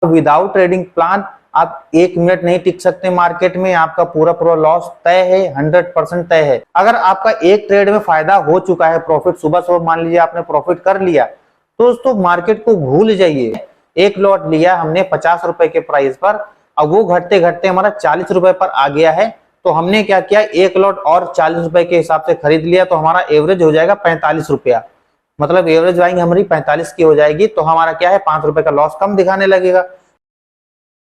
Without trading plan आप 1 minute नहीं टिक सकते मार्केट में, आपका पूरा पूरा लॉस तय है, 100% तय है। अगर आपका एक ट्रेड में फायदा हो चुका है, प्रॉफिट सुबह सुबह मान लीजिए आपने प्रॉफिट कर लिया, तो दोस्तों मार्केट को भूल जाइए। एक लॉट लिया हमने 50 रुपए के प्राइस पर, अब वो घटते घटते हमारा 40 रुपए पर आ गया है, तो हमने क्या किया, एक लॉट और 40 रुपए के हिसाब से खरीद लिया, तो हमारा एवरेज हो जाएगा 45 रुपया, मतलब एवरेज बाइंग हमारी 45 की हो जाएगी, तो हमारा क्या है 5 रुपए का लॉस कम दिखाने लगेगा।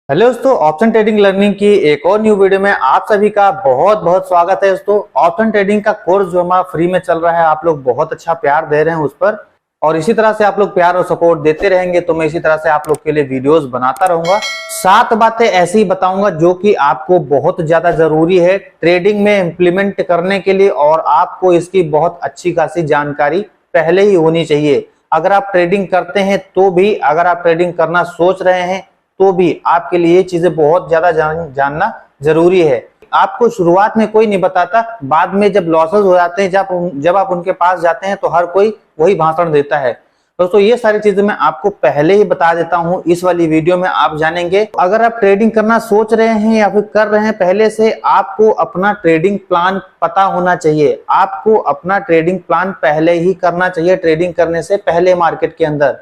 हेलो दोस्तों, ऑप्शन ट्रेडिंग लर्निंग की एक और न्यू वीडियो में आप सभी का बहुत बहुत स्वागत है। दोस्तों ऑप्शन ट्रेडिंग का कोर्स जो हमारा फ्री में चल रहा है, आप लोग बहुत अच्छा प्यार दे रहे हैं उस पर, और इसी तरह से आप लोग प्यार और सपोर्ट देते रहेंगे तो मैं इसी तरह से आप लोग के लिए वीडियोस बनाता रहूंगा। 7 बातें ऐसी बताऊंगा जो कि आपको बहुत ज्यादा जरूरी है ट्रेडिंग में इम्प्लीमेंट करने के लिए, और आपको इसकी बहुत अच्छी खासी जानकारी पहले ही होनी चाहिए। अगर आप ट्रेडिंग करते हैं तो भी, अगर आप ट्रेडिंग करना सोच रहे हैं तो भी आपके लिए ये चीजें बहुत ज्यादा जानना जरूरी है। आपको शुरुआत में कोई नहीं बताता, बाद में जब लॉसेस हो जाते हैं, जब आप उनके पास जाते हैं तो हर कोई वही भाषण देता है। दोस्तों ये सारी चीजें मैं आपको पहले ही बता देता हूं, इस वाली वीडियो में आप जानेंगे। अगर आप ट्रेडिंग करना सोच रहे हैं या फिर कर रहे हैं पहले से, आपको अपना ट्रेडिंग प्लान पता होना चाहिए। आपको अपना ट्रेडिंग प्लान पहले ही करना चाहिए, ट्रेडिंग करने से पहले मार्केट के अंदर।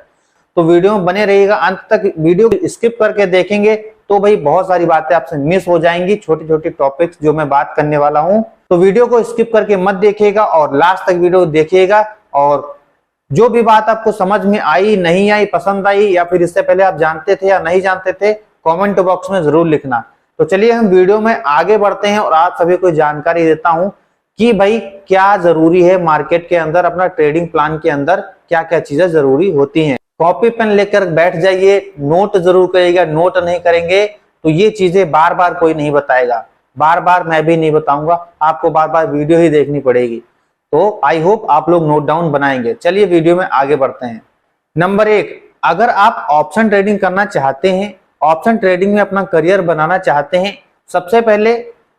तो वीडियो में बने रहिएगा अंत तक। वीडियो स्किप करके देखेंगे तो भाई बहुत सारी बातें आपसे मिस हो जाएंगी, छोटी छोटी टॉपिक्स जो मैं बात करने वाला हूं। तो वीडियो को स्किप करके मत देखिएगा और लास्ट तक वीडियो देखिएगा, और जो भी बात आपको समझ में आई, नहीं आई, पसंद आई, या फिर इससे पहले आप जानते थे या नहीं जानते थे, कमेंट बॉक्स में जरूर लिखना। तो चलिए हम वीडियो में आगे बढ़ते हैं और आप सभी को जानकारी देता हूं कि भाई क्या जरूरी है मार्केट के अंदर, अपना ट्रेडिंग प्लान के अंदर क्या क्या चीजें जरूरी होती हैं। कॉपी पेन लेकर बैठ जाइए, नोट जरूर करिएगा। नोट नहीं करेंगे तो ये चीजें बार बार कोई नहीं बताएगा, बार बार मैं भी नहीं बताऊंगा, आपको बार बार वीडियो ही देखनी पड़ेगी। तो आई होप आप लोग नोट डाउन बनाएंगे। चलिए वीडियो में आगे बढ़ते हैं। नंबर 1, अगर आप ऑप्शन ट्रेडिंग करना चाहते हैं, ऑप्शन ट्रेडिंग में अपना करियर बनाना चाहते हैं, सबसे पहले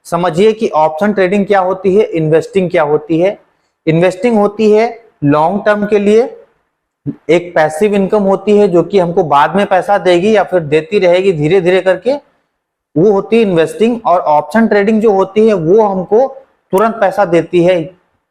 समझिए कि ऑप्शन ट्रेडिंग क्या होती है, इन्वेस्टिंग क्या होती है। इन्वेस्टिंग होती है लॉन्ग टर्म के लिए, एक पैसिव इनकम होती है जो कि हमको बाद में पैसा देगी या फिर देती रहेगी धीरे धीरे करके, वो होती है इन्वेस्टिंग। और ऑप्शन ट्रेडिंग जो होती है वो हमको तुरंत पैसा देती है,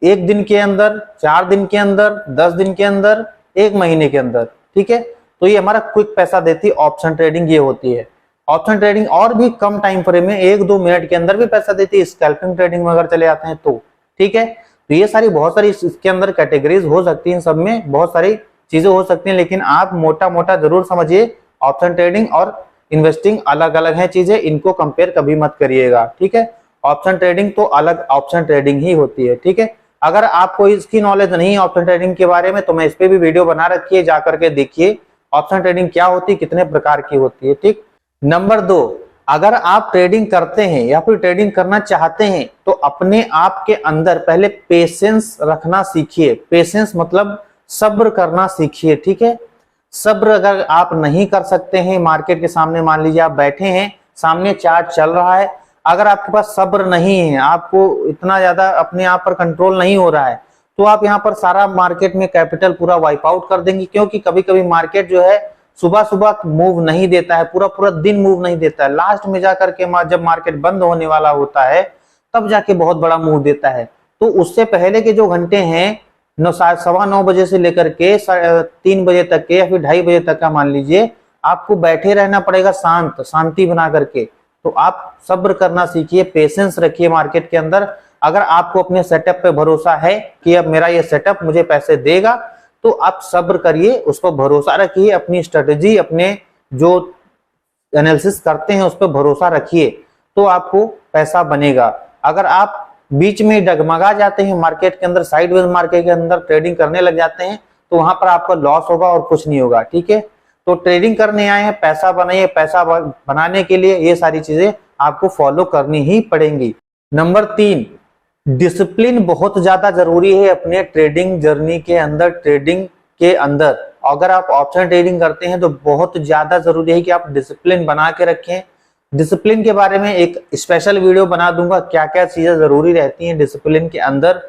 1 दिन के अंदर, 4 दिन के अंदर, 10 दिन के अंदर, 1 महीने के अंदर, ठीक है। तो ये हमारा क्विक पैसा देती है ऑप्शन ट्रेडिंग, ये होती है ऑप्शन ट्रेडिंग। और भी कम टाइम फ्रेम में 1-2 मिनट के अंदर भी पैसा देती है स्कैल्पिंग ट्रेडिंग में अगर चले आते हैं तो, ठीक है। तो ये सारी बहुत सारी इसके अंदर कैटेगरीज हो सकती है, सब में बहुत सारी चीजें हो सकती हैं, लेकिन आप मोटा मोटा जरूर समझिए ऑप्शन ट्रेडिंग और इन्वेस्टिंग अलग अलग हैं चीजें, इनको कंपेयर कभी मत करिएगा, ठीक है। ऑप्शन ट्रेडिंग तो अलग ऑप्शन ट्रेडिंग ही होती है, ठीक है। अगर आपको इसकी नॉलेज नहीं है ऑप्शन ट्रेडिंग के बारे में तो मैं इस पे भी वीडियो बना रखी है, जाकर के देखिए ऑप्शन ट्रेडिंग क्या होती है, कितने प्रकार की होती है, ठीक। नंबर 2, अगर आप ट्रेडिंग करते हैं या फिर ट्रेडिंग करना चाहते हैं तो अपने आप के अंदर पहले पेशेंस रखना सीखिए। पेशेंस मतलब सब्र करना सीखिए, ठीक है। सब्र अगर आप नहीं कर सकते हैं, मार्केट के सामने मान लीजिए आप बैठे हैं, सामने चार्ट चल रहा है, अगर आपके पास सब्र नहीं है, आपको इतना ज्यादा अपने आप पर कंट्रोल नहीं हो रहा है, तो आप यहाँ पर सारा मार्केट में कैपिटल पूरा वाइप आउट कर देंगे। क्योंकि कभी कभी मार्केट जो है सुबह सुबह मूव नहीं देता है, पूरा पूरा दिन मूव नहीं देता है, लास्ट में जाकर के जब मार्केट बंद होने वाला होता है तब जाके बहुत बड़ा मूव देता है। तो उससे पहले के जो घंटे हैं 9:15 बजे से लेकर के 3 बजे तक के, या फिर 2:30 बजे तक का मान लीजिए, आपको बैठे रहना पड़ेगा शांति बना करके। तो आप सब्र करना सीखिए, पेशेंस रखिए मार्केट के अंदर। अगर आपको अपने सेटअप पे भरोसा है कि अब मेरा ये सेटअप मुझे पैसे देगा, तो आप सब्र करिए, उस पर भरोसा रखिए, अपनी स्ट्रेटेजी, अपने जो एनालिसिस करते हैं उस पर भरोसा रखिए, तो आपको पैसा बनेगा। अगर आप बीच में डगमगा जाते हैं मार्केट के अंदर, साइडवेज मार्केट के अंदर ट्रेडिंग करने लग जाते हैं, तो वहां पर आपका लॉस होगा और कुछ नहीं होगा, ठीक है। तो ट्रेडिंग करने आए हैं, पैसा बनाइए, पैसा बनाने के लिए ये सारी चीजें आपको फॉलो करनी ही पड़ेंगी। नंबर 3, डिसिप्लिन बहुत ज्यादा जरूरी है अपने ट्रेडिंग जर्नी के अंदर, ट्रेडिंग के अंदर। अगर आप ऑप्शन ट्रेडिंग करते हैं तो बहुत ज्यादा जरूरी है कि आप डिसिप्लिन बना के रखें। डिसिप्लिन के बारे में एक स्पेशल वीडियो बना दूंगा, क्या क्या चीजें जरूरी रहती हैं डिसिप्लिन के अंदर,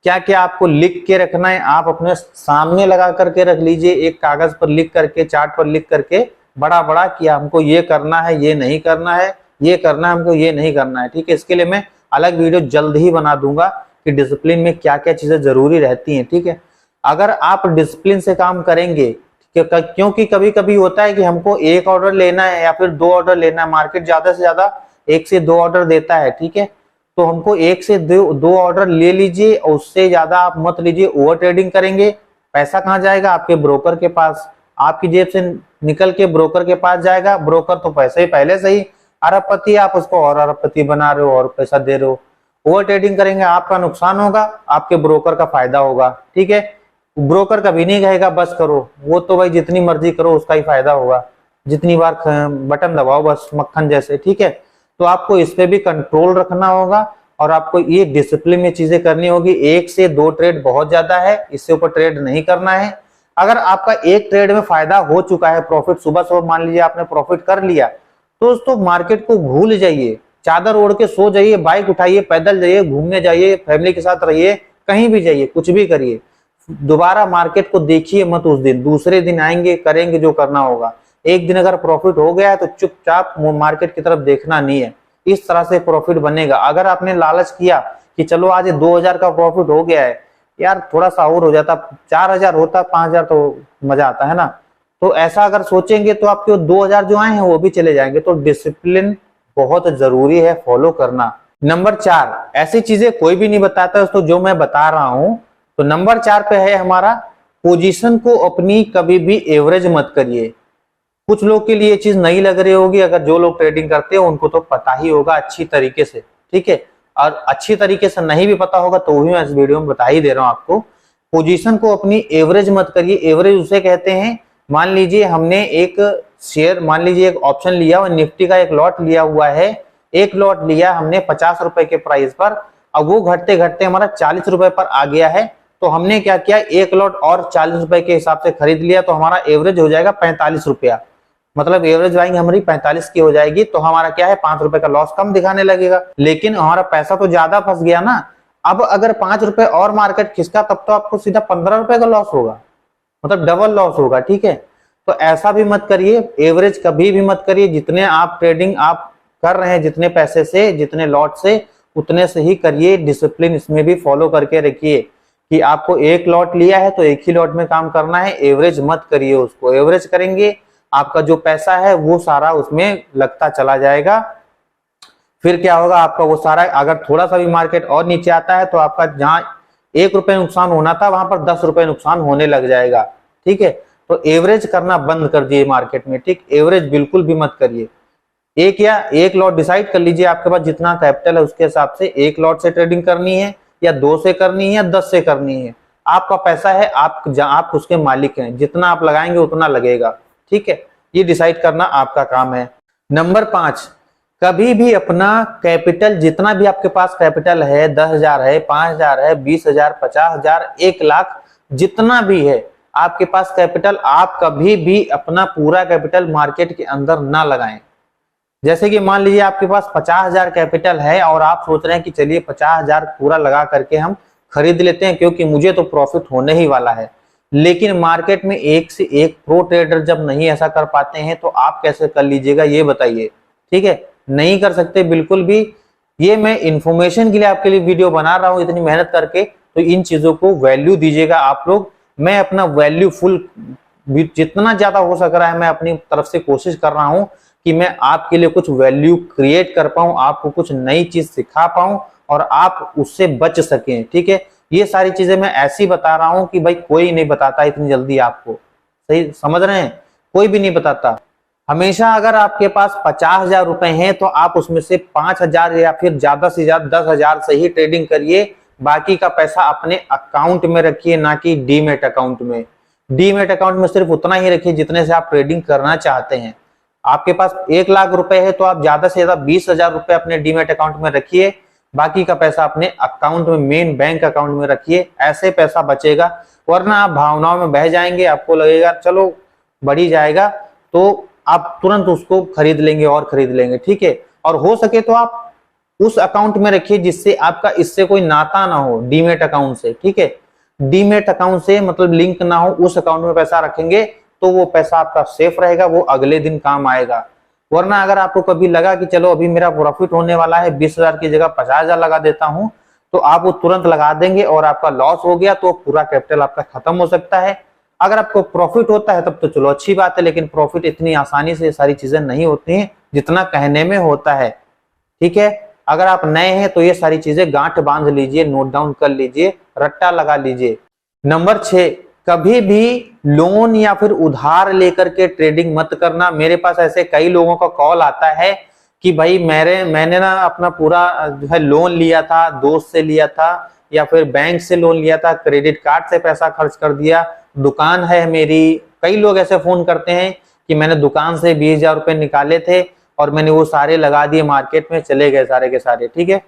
क्या क्या आपको लिख के रखना है। आप अपने सामने लगा करके रख लीजिए, एक कागज पर लिख करके, चार्ट पर लिख करके बड़ा बड़ा कि हमको ये करना है, ये नहीं करना है, ये करना है, हमको ये नहीं करना है। ठीक है, इसके लिए मैं अलग वीडियो जल्द ही बना दूंगा कि डिसिप्लिन में क्या क्या चीजें जरूरी रहती हैं। ठीक है, अगर आप डिसिप्लिन से काम करेंगे, क्योंकि कभी कभी होता है कि हमको एक ऑर्डर लेना है या फिर 2 ऑर्डर लेना है, मार्केट ज्यादा से ज्यादा 1 से 2 ऑर्डर देता है। ठीक है, तो हमको 1 से 2 ऑर्डर ले लीजिए और उससे ज्यादा आप मत लीजिए। ओवर ट्रेडिंग करेंगे, पैसा कहाँ जाएगा? आपके ब्रोकर के पास, आपकी जेब से निकल के ब्रोकर के पास जाएगा। ब्रोकर तो पैसे ही पहले से ही अरबपति, आप उसको और अरबपति बना रहे हो और पैसा दे रहे हो। ओवर ट्रेडिंग करेंगे, आपका नुकसान होगा, आपके ब्रोकर का फायदा होगा। ठीक है, ब्रोकर कभी नहीं कहेगा बस करो, वो तो भाई जितनी मर्जी करो उसका ही फायदा होगा, जितनी बार बटन दबाओ बस मक्खन जैसे। ठीक है, तो आपको इस पे भी कंट्रोल रखना होगा और आपको ये डिसिप्लिन में चीजें करनी होगी। 1 से 2 ट्रेड बहुत ज्यादा है, इससे ऊपर ट्रेड नहीं करना है। अगर आपका एक ट्रेड में फायदा हो चुका है, प्रॉफिट सुबह सुबह मान लीजिए आपने प्रॉफिट कर लिया, तो दोस्तों मार्केट को भूल जाइए, चादर ओढ़ के सो जाइए, बाइक उठाइए, पैदल जाइए, घूमने जाइए, फैमिली के साथ रहिए, कहीं भी जाइए, कुछ भी करिए, दोबारा मार्केट को देखिए मत उस दिन। दूसरे दिन आएंगे, करेंगे जो करना होगा। एक दिन अगर प्रॉफिट हो गया है तो चुपचाप मार्केट की तरफ देखना नहीं है। इस तरह से प्रॉफिट बनेगा। अगर आपने लालच किया कि चलो आज 2000 का प्रॉफिट हो गया है, यार थोड़ा सा और हो जाता, 4000 होता, 5000 तो मजा आता है ना। तो ऐसा अगर सोचेंगे तो आपके 2000 जो आए हैं वो भी चले जाएंगे। तो डिसिप्लिन बहुत जरूरी है फॉलो करना। नंबर 4, ऐसी चीजें कोई भी नहीं बताता दोस्तों जो मैं बता रहा हूं। तो नंबर 4 पे है हमारा, पोजीशन को अपनी कभी भी एवरेज मत करिए। कुछ लोग के लिए ये चीज नहीं लग रही होगी, अगर जो लोग ट्रेडिंग करते हैं उनको तो पता ही होगा अच्छी तरीके से। ठीक है, और अच्छी तरीके से नहीं भी पता होगा तो भी मैं इस वीडियो में बता ही दे रहा हूं आपको। पोजीशन को अपनी एवरेज मत करिए। एवरेज उसे कहते हैं, मान लीजिए हमने एक शेयर, मान लीजिए एक ऑप्शन लिया और निफ्टी का एक लॉट लिया हुआ है, एक लॉट लिया हमने 50 रुपए के प्राइस पर, अब वो घटते घटते हमारा 40 रुपए पर आ गया है। तो हमने क्या किया, एक लॉट और 40 रुपए के हिसाब से खरीद लिया, तो हमारा एवरेज हो जाएगा 45 रुपया। मतलब एवरेज बाइंग हमारी 45 की हो जाएगी, तो हमारा क्या है 5 रुपए का लॉस कम दिखाने लगेगा, लेकिन हमारा पैसा तो ज्यादा फंस गया ना। अब अगर 5 रुपए और मार्केट खिसका तब तो आपको सीधा 15 रुपए का लॉस होगा, मतलब डबल लॉस होगा। ठीक है, तो ऐसा भी मत करिए, एवरेज कभी भी मत करिए। जितने आप ट्रेडिंग आप कर रहे हैं, जितने पैसे से, जितने लॉट से, उतने से ही करिए। डिसिप्लिन इसमें भी फॉलो करके रखिए कि आपको एक लॉट लिया है तो एक ही लॉट में काम करना है, एवरेज मत करिए उसको। एवरेज करेंगे आपका जो पैसा है वो सारा उसमें लगता चला जाएगा। फिर क्या होगा, आपका वो सारा, अगर थोड़ा सा भी मार्केट और नीचे आता है तो आपका जहां 1 रुपए नुकसान होना था वहां पर 10 रुपए नुकसान होने लग जाएगा। ठीक है, तो एवरेज करना बंद कर दिए मार्केट में। ठीक, एवरेज बिल्कुल भी मत करिए। एक लॉट डिसाइड कर लीजिए, आपके पास जितना कैपिटल है उसके हिसाब से एक लॉट से ट्रेडिंग करनी है या 2 से करनी है या 10 से करनी है। आपका पैसा है, आप उसके मालिक हैं, जितना आप लगाएंगे उतना लगेगा। ठीक है, ये डिसाइड करना आपका काम है। नंबर 5, कभी भी अपना कैपिटल, जितना भी आपके पास कैपिटल है, 10,000 है, 5,000 है, 20,000, 50,000, 1 लाख, जितना भी है आपके पास कैपिटल, आप कभी भी अपना पूरा कैपिटल मार्केट के अंदर ना लगाएं। जैसे कि मान लीजिए आपके पास 50,000 कैपिटल है और आप सोच रहे हैं कि चलिए 50,000 पूरा लगा करके हम खरीद लेते हैं क्योंकि मुझे तो प्रॉफिट होने ही वाला है। लेकिन मार्केट में एक से एक प्रो ट्रेडर जब नहीं ऐसा कर पाते हैं तो आप कैसे कर लीजिएगा, ये बताइए। ठीक है, नहीं कर सकते बिल्कुल भी। ये मैं इंफॉर्मेशन के लिए आपके लिए वीडियो बना रहा हूं इतनी मेहनत करके, तो इन चीजों को वैल्यू दीजिएगा आप लोग। मैं अपना वैल्यू फुल जितना ज्यादा हो सक रहा है मैं अपनी तरफ से कोशिश कर रहा हूं कि मैं आपके लिए कुछ वैल्यू क्रिएट कर पाऊं, आपको कुछ नई चीज सिखा पाऊं और आप उससे बच सकें। ठीक है, ये सारी चीजें मैं ऐसी बता रहा हूं कि भाई कोई नहीं बताता इतनी जल्दी आपको, सही समझ रहे हैं, कोई भी नहीं बताता। हमेशा अगर आपके पास 50,000 रुपए हैं तो आप उसमें से 5,000 या फिर ज्यादा से ज्यादा 10,000 से ही ट्रेडिंग करिए। बाकी का पैसा अपने अकाउंट में रखिए, ना कि डीमेट अकाउंट में। डीमेट अकाउंट में सिर्फ उतना ही रखिए जितने से आप ट्रेडिंग करना चाहते हैं। आपके पास 1 लाख रुपए है तो आप ज्यादा से ज्यादा 20,000 रुपए अपने डीमेट अकाउंट में रखिए, बाकी का पैसा अपने अकाउंट में, मेन बैंक अकाउंट में रखिए। ऐसे पैसा बचेगा, वरना आप भावनाओं में बह जाएंगे, आपको लगेगा चलो बढ़ी जाएगा तो आप तुरंत उसको खरीद लेंगे और खरीद लेंगे। ठीक है, और हो सके तो आप उस अकाउंट में रखिए जिससे आपका इससे कोई नाता ना हो, डीमेट अकाउंट से। ठीक है, डीमेट अकाउंट से मतलब लिंक ना हो, उस अकाउंट में पैसा रखेंगे तो वो पैसा आपका सेफ रहेगा, वो अगले दिन काम आएगा। वरना अगर आपको कभी लगा कि चलो अभी मेरा प्रॉफिट होने वाला है, 20,000 की जगह 50,000 लगा देता हूं, तो आप वो तुरंत लगा देंगे और आपका लॉस हो गया तो पूरा कैपिटल आपका खत्म हो सकता है। अगर आपको प्रॉफिट होता है तब तो चलो अच्छी बात है, लेकिन प्रॉफिट इतनी आसानी से सारी चीजें नहीं होती हैं जितना कहने में होता है। ठीक है, अगर आप नए हैं तो ये सारी चीजें गांठ बांध लीजिए, नोट डाउन कर लीजिए, रट्टा लगा लीजिए। नंबर 6, कभी भी लोन या फिर उधार लेकर के ट्रेडिंग मत करना। मेरे पास ऐसे कई लोगों का कॉल आता है कि भाई मैंने ना अपना पूरा जो है लोन लिया था, दोस्त से लिया था या फिर बैंक से लोन लिया था, क्रेडिट कार्ड से पैसा खर्च कर दिया, दुकान है मेरी। कई लोग ऐसे फोन करते हैं कि मैंने दुकान से 20,000 रुपए निकाले थे और मैंने वो सारे लगा दिए, मार्केट में चले गए सारे के सारे। ठीक है,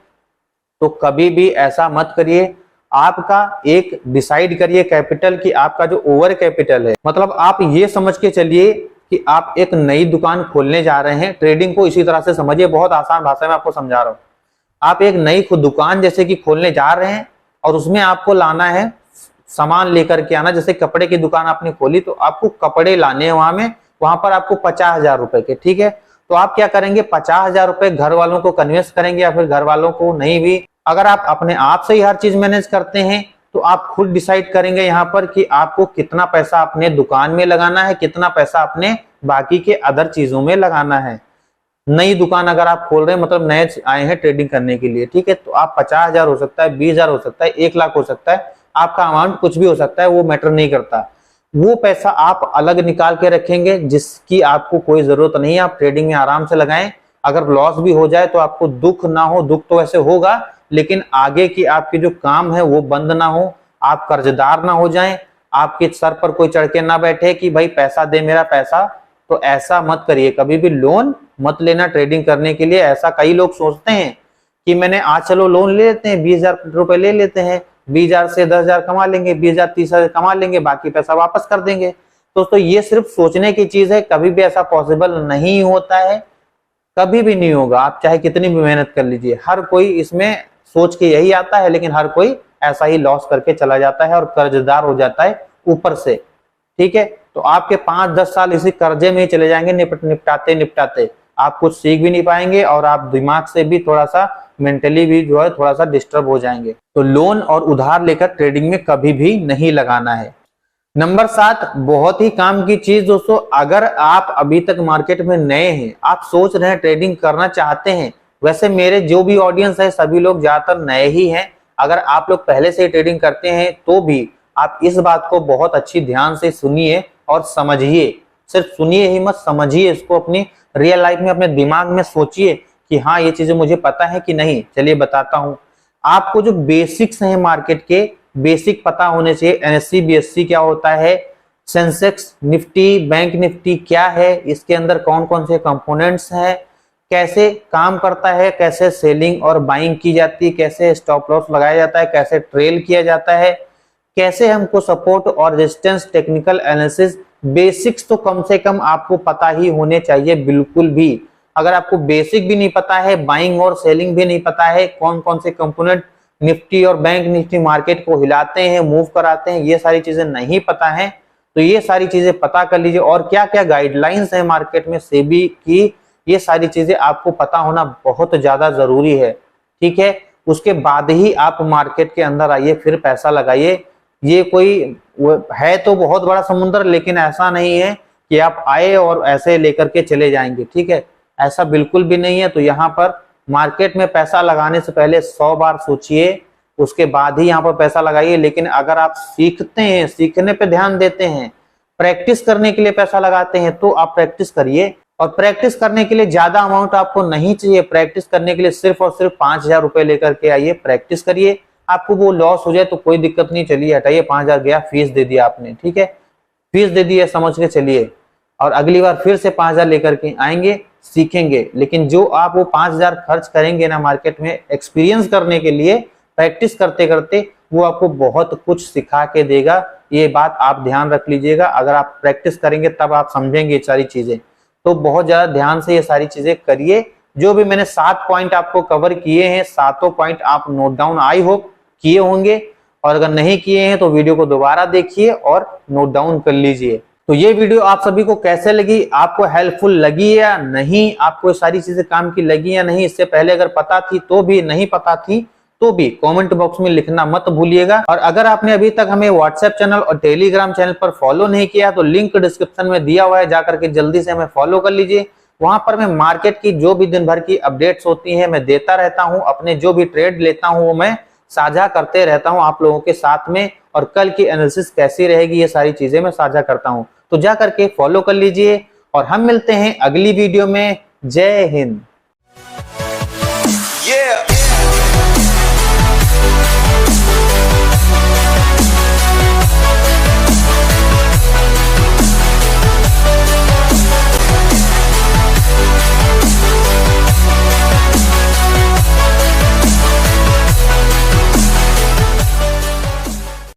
तो कभी भी ऐसा मत करिए। आपका एक डिसाइड करिए कैपिटल कि आपका जो ओवर कैपिटल है, मतलब आप ये समझ के चलिए कि आप एक नई दुकान खोलने जा रहे हैं। ट्रेडिंग को इसी तरह से समझिए, बहुत आसान भाषा में आपको समझा रहा हूं। आप एक नई दुकान जैसे कि खोलने जा रहे हैं और उसमें आपको लाना है सामान लेकर के आना। जैसे कपड़े की दुकान आपने खोली तो आपको कपड़े लाने हैं वहां पर आपको 50,000 रुपए के। ठीक है, तो आप क्या करेंगे, 50,000 रुपए घर वालों को कन्विंस करेंगे या फिर घर वालों को नहीं भी। अगर आप अपने आप से ही हर चीज मैनेज करते हैं तो आप खुद डिसाइड करेंगे यहाँ पर कि आपको कितना पैसा अपने दुकान में लगाना है, कितना पैसा अपने बाकी के अदर चीजों में लगाना है। नई दुकान अगर आप खोल रहे हैं, मतलब नए आए हैं ट्रेडिंग करने के लिए, ठीक है, तो आप 50,000 हो सकता है, 20,000 हो सकता है, 1,00,000 हो सकता है, आपका अमाउंट कुछ भी हो सकता है, वो मैटर नहीं करता। वो पैसा आप अलग निकाल के रखेंगे जिसकी आपको कोई जरूरत नहीं है। आप ट्रेडिंग में आराम से लगाएं। अगर लॉस भी हो जाए तो आपको दुख ना हो, दुख तो वैसे होगा लेकिन आगे की आपकी जो काम है वो बंद ना हो, आप कर्जदार ना हो जाएं, आपके सर पर कोई चढ़ के ना बैठे कि भाई पैसा दे मेरा पैसा। तो ऐसा मत करिए, कभी भी लोन मत लेना ट्रेडिंग करने के लिए। ऐसा कई लोग सोचते हैं कि मैंने आज चलो लोन ले लेते हैं, 20,000 रुपए ले लेते हैं, 20,000 से 10,000 कमा लेंगे, 20,000 30,000 कमा लेंगे, बाकी पैसा वापस कर देंगे। दोस्तों ये सिर्फ सोचने की चीज है, कभी भी ऐसा पॉसिबल नहीं होता है, कभी भी नहीं होगा। आप चाहे कितनी भी मेहनत कर लीजिए, हर कोई इसमें सोच के यही आता है, लेकिन हर कोई ऐसा ही लॉस करके चला जाता है और कर्जदार हो जाता है ऊपर से। ठीक है, तो आपके 5-10 साल इसी कर्जे में ही चले जाएंगे, निपटाते निपटाते आप कुछ सीख भी नहीं पाएंगे और आप दिमाग से भी थोड़ा सा मेंटली भी जो है थोड़ा सा डिस्टर्ब हो जाएंगे। तो लोन और उधार लेकर ट्रेडिंग में कभी भी नहीं लगाना है। नंबर 7, बहुत ही काम की चीज दोस्तों, अगर आप अभी तक मार्केट में नए हैं, आप सोच रहे हैं ट्रेडिंग करना चाहते हैं, वैसे मेरे जो भी ऑडियंस है सभी लोग ज्यादातर नए ही हैं। अगर आप लोग पहले से ट्रेडिंग करते हैं तो भी आप इस बात को बहुत अच्छी ध्यान से सुनिए और समझिए। सिर्फ सुनिए ही मत, समझिए इसको, अपनी रियल लाइफ में अपने दिमाग में सोचिए कि हाँ ये चीजें मुझे पता है कि नहीं। चलिए बताता हूं आपको। जो बेसिक्स हैं मार्केट के, बेसिक पता होने चाहिए। एनएससी बीएससी क्या होता है, सेंसेक्स निफ्टी, बैंक निफ्टी क्या है, इसके अंदर कौन कौन से कंपोनेंट्स हैं, कैसे काम करता है, कैसे सेलिंग और बाइंग की जाती है, कैसे स्टॉप लॉस लगाया जाता है, कैसे ट्रेल किया जाता है, कैसे हमको सपोर्ट और रेजिस्टेंस, टेक्निकल एनालिसिस। बेसिक्स तो कम से कम आपको पता ही होने चाहिए बिल्कुल भी। अगर आपको बेसिक भी नहीं पता है, बाइंग और सेलिंग भी नहीं पता है, कौन कौन से कंपोनेंट निफ्टी और बैंक निफ्टी मार्केट को हिलाते हैं, मूव कराते हैं, ये सारी चीजें नहीं पता है, तो ये सारी चीजें पता कर लीजिए। और क्या क्या गाइडलाइंस है मार्केट में सेबी की, ये सारी चीजें आपको पता होना बहुत ज्यादा जरूरी है। ठीक है, उसके बाद ही आप मार्केट के अंदर आइए, फिर पैसा लगाइए। ये कोई है तो बहुत बड़ा समुद्र, लेकिन ऐसा नहीं है कि आप आए और ऐसे लेकर के चले जाएंगे। ठीक है, ऐसा बिल्कुल भी नहीं है। तो यहाँ पर मार्केट में पैसा लगाने से पहले 100 बार सोचिए, उसके बाद ही यहाँ पर पैसा लगाइए। लेकिन अगर आप सीखते हैं, सीखने पे ध्यान देते हैं, प्रैक्टिस करने के लिए पैसा लगाते हैं, तो आप प्रैक्टिस करिए। और प्रैक्टिस करने के लिए ज्यादा अमाउंट आपको नहीं चाहिए। प्रैक्टिस करने के लिए सिर्फ और सिर्फ 5,000 रुपए लेकर के आइए, प्रैक्टिस करिए। आपको वो लॉस हो जाए तो कोई दिक्कत नहीं, चलिए हटाइए, 5,000 गया, फीस दे दिया आपने। ठीक है, फीस दे दी है समझ के चलिए, और अगली बार फिर से 5,000 लेकर के आएंगे, सीखेंगे। लेकिन जो आप वो 5,000 खर्च करेंगे ना मार्केट में एक्सपीरियंस करने के लिए, प्रैक्टिस करते करते, वो आपको बहुत कुछ सिखा के देगा। ये बात आप ध्यान रख लीजिएगा। अगर आप प्रैक्टिस करेंगे तब आप समझेंगे ये सारी चीजें। तो बहुत ज्यादा ध्यान से ये सारी चीजें करिए। जो भी मैंने 7 पॉइंट आपको कवर किए हैं, 7 पॉइंट आप नोट डाउन आई होप किए होंगे, और अगर नहीं किए हैं तो वीडियो को दोबारा देखिए और नोट डाउन कर लीजिए। तो ये वीडियो आप सभी को कैसे लगी, आपको हेल्पफुल लगी या नहीं, आपको सारी चीजें काम की लगी या नहीं, इससे पहले अगर पता थी तो भी, नहीं पता थी तो भी कमेंट बॉक्स में लिखना मत भूलिएगा। और अगर आपने अभी तक हमें व्हाट्सएप चैनल और टेलीग्राम चैनल पर फॉलो नहीं किया तो लिंक डिस्क्रिप्शन में दिया हुआ है, जाकर के जल्दी से हमें फॉलो कर लीजिए। वहां पर मैं मार्केट की जो भी दिन भर की अपडेट्स होती है मैं देता रहता हूं, अपने जो भी ट्रेड लेता हूं वो मैं साझा करते रहता हूं आप लोगों के साथ में, और कल की एनालिसिस कैसी रहेगी ये सारी चीजें मैं साझा करता हूं। तो जा करके फॉलो कर लीजिए और हम मिलते हैं अगली वीडियो में। जय हिंद।